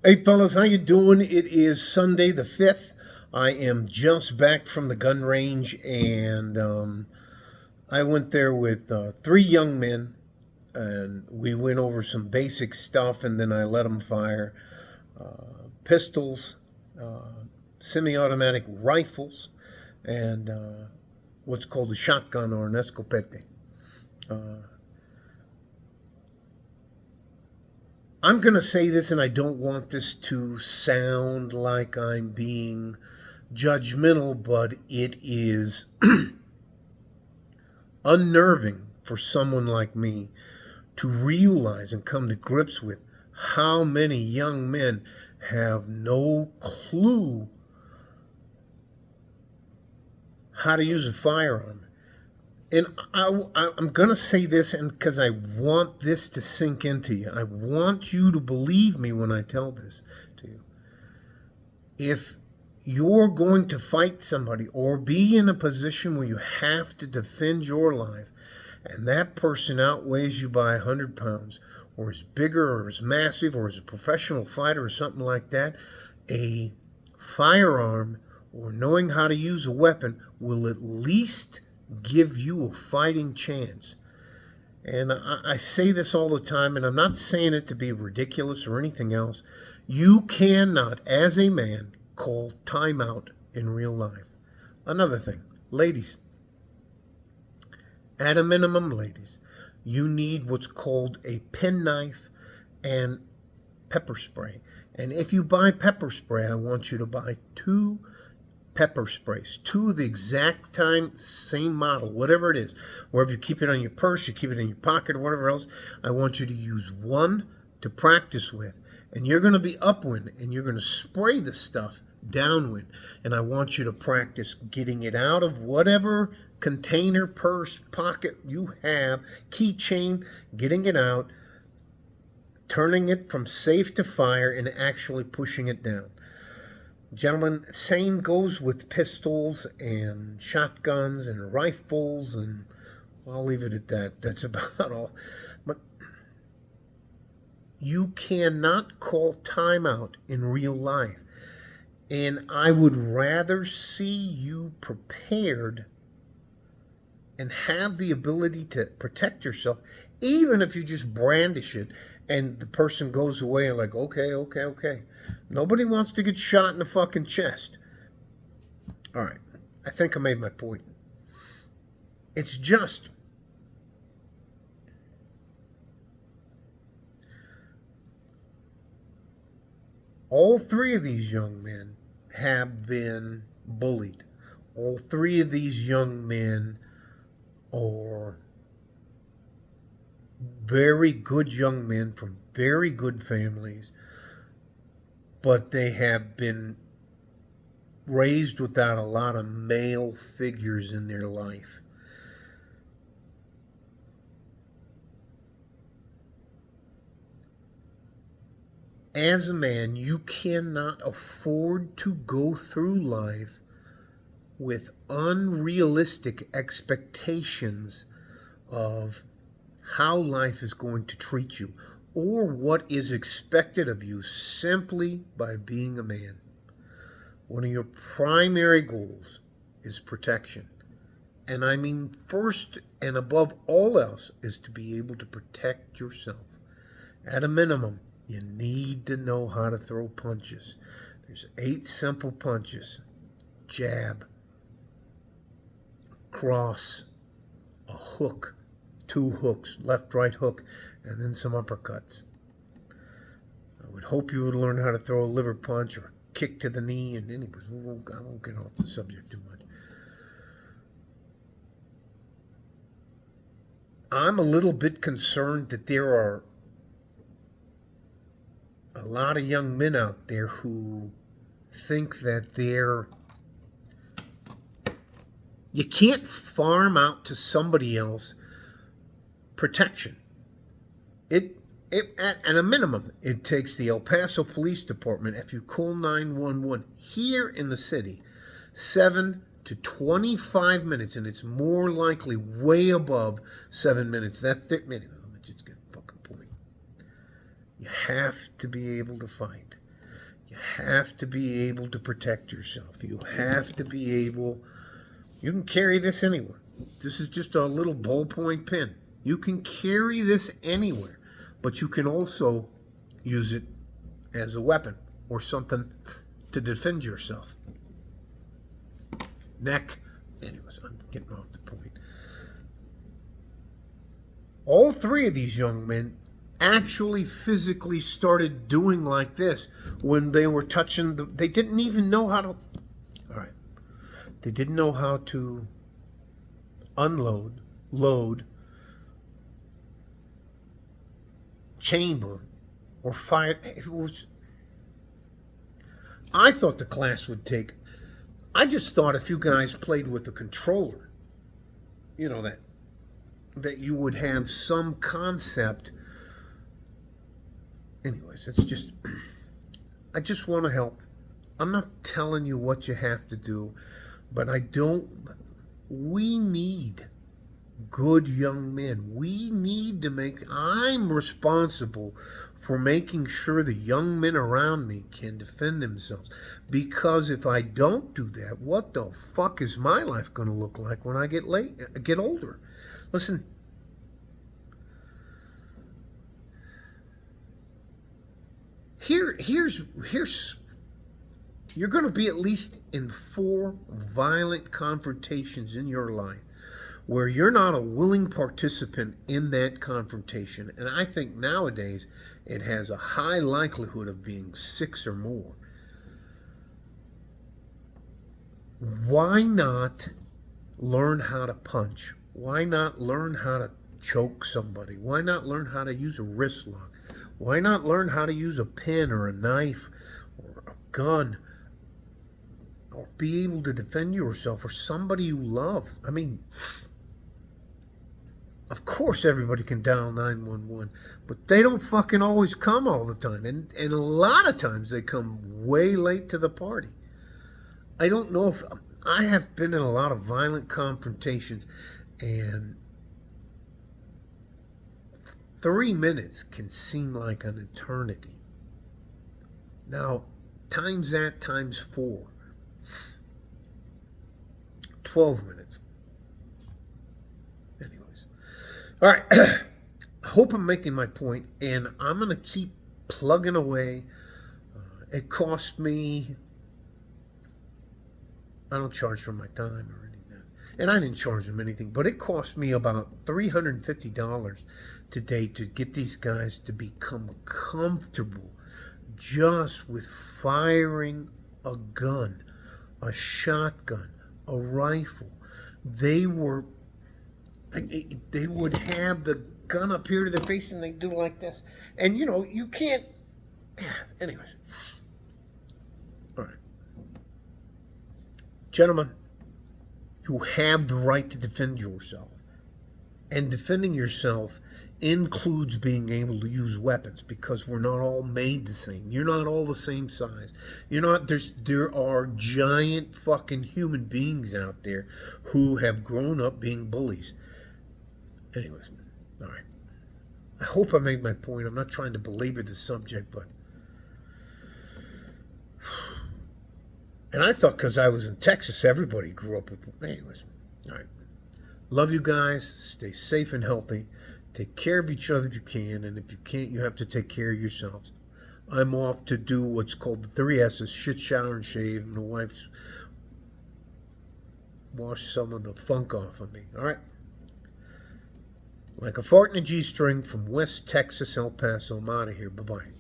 Hey fellas, how you doing? It is Sunday the 5th. I am just back from the gun range and I went there with three young men and we went over some basic stuff and then I let them fire pistols, semi-automatic rifles, and what's called a shotgun or an escopete. I'm going to say this, and I don't want this to sound like I'm being judgmental, but it is unnerving for someone like me to realize and come to grips with how many young men have no clue how to use a firearm. And I'm going to say this because I want this to sink into you. I want you to believe me when I tell this to you. If you're going to fight somebody or be in a position where you have to defend your life and that person outweighs you by 100 pounds or is bigger or is massive or is a professional fighter or something like that, a firearm or knowing how to use a weapon will at least give you a fighting chance. And I say this all the time, and I'm not saying it to be ridiculous or anything else. You cannot, as a man, call timeout in real life. Another thing, ladies, at a minimum, ladies, you need what's called a penknife and pepper spray. And if you buy pepper spray, I want you to buy two pepper sprays, two of the exact same model, whatever it is. Wherever you keep it on your purse, you keep it in your pocket or whatever else, I want you to use one to practice with. And you're going to be upwind and you're going to spray the stuff downwind. And I want you to practice getting it out of whatever container, purse, pocket you have, keychain, getting it out, turning it from safe to fire and actually pushing it down. Gentlemen, same goes with pistols and shotguns and rifles, and I'll leave it at that. That's about all. But you cannot call timeout in real life. And I would rather see you prepared and have the ability to protect yourself, even if you just brandish it and the person goes away and like, okay. Nobody wants to get shot in the fucking chest. All right. I think I made my point. It's just all three of these young men have been bullied. All three of these young men are very good young men from very good families, but they have been raised without a lot of male figures in their life. As a man, you cannot afford to go through life with unrealistic expectations of how life is going to treat you or what is expected of you simply by being a man. One of your primary goals is protection. And I mean, first and above all else, is to be able to protect yourself. At a minimum, you need to know how to throw punches. There's 8 simple punches: jab, cross, a hook, 2 hooks, left, right hook, and then some uppercuts. I would hope you would learn how to throw a liver punch or a kick to the knee, and anyways, I won't get off the subject too much. I'm a little bit concerned that there are a lot of young men out there who think that you can't farm out to somebody else protection. At a minimum, it takes the El Paso Police Department, if you call 911 here in the city, 7 to 25 minutes, and it's more likely way above 7 minutes. That's the minimum. Let me just get a fucking point. You have to be able to fight. You have to be able to protect yourself. You have to be able... You can carry this anywhere. This is just a little ballpoint pen. You can carry this anywhere, but you can also use it as a weapon or something to defend yourself. Neck. Anyways, I'm getting off the point. All three of these young men actually physically started doing like this when they were touching they didn't even know how to... All right. They didn't know how to unload, load, chamber, or fire. It was... I thought the class would take... I just thought if you guys played with the controller, you know, that you would have some concept. Anyways, it's just... I just want to help. I'm not telling you what you have to do, but we need good young men. We need to I'm responsible for making sure the young men around me can defend themselves. Because if I don't do that, what the fuck is my life going to look like when I get older? Listen, here's you're going to be at least in 4 violent confrontations in your life where you're not a willing participant in that confrontation. And I think nowadays it has a high likelihood of being 6 or more. Why not learn how to punch? Why not learn how to choke somebody? Why not learn how to use a wrist lock? Why not learn how to use a pen or a knife or a gun? Or be able to defend yourself or somebody you love. I mean, of course everybody can dial 911, but they don't fucking always come all the time. And a lot of times they come way late to the party. I don't know if... I have been in a lot of violent confrontations, and 3 minutes can seem like an eternity. Now, times that times 4. 12 minutes. Anyways. All right. I hope I'm making my point, and I'm going to keep plugging away. It cost me... I don't charge for my time or anything. And I didn't charge them anything, but it cost me about $350 today to get these guys to become comfortable just with firing a gun, a shotgun, a rifle. They would have the gun up here to their face and they do like this. And you know, you can't... Anyways. All right. Gentlemen, you have the right to defend yourself. And defending yourself includes being able to use weapons, because we're not all made the same. You're not all the same size. There are giant fucking human beings out there who have grown up being bullies. Anyways, all right. I hope I made my point. I'm not trying to belabor the subject, but... And I thought because I was in Texas, everybody grew up with... Anyways, all right. Love you guys. Stay safe and healthy. Take care of each other if you can. And if you can't, you have to take care of yourselves. I'm off to do what's called the 3 S's, shit, shower, and shave. And the wife's washed some of the funk off of me. All right? Like a fart in a G-string from West Texas, El Paso. I'm out of here. Bye-bye.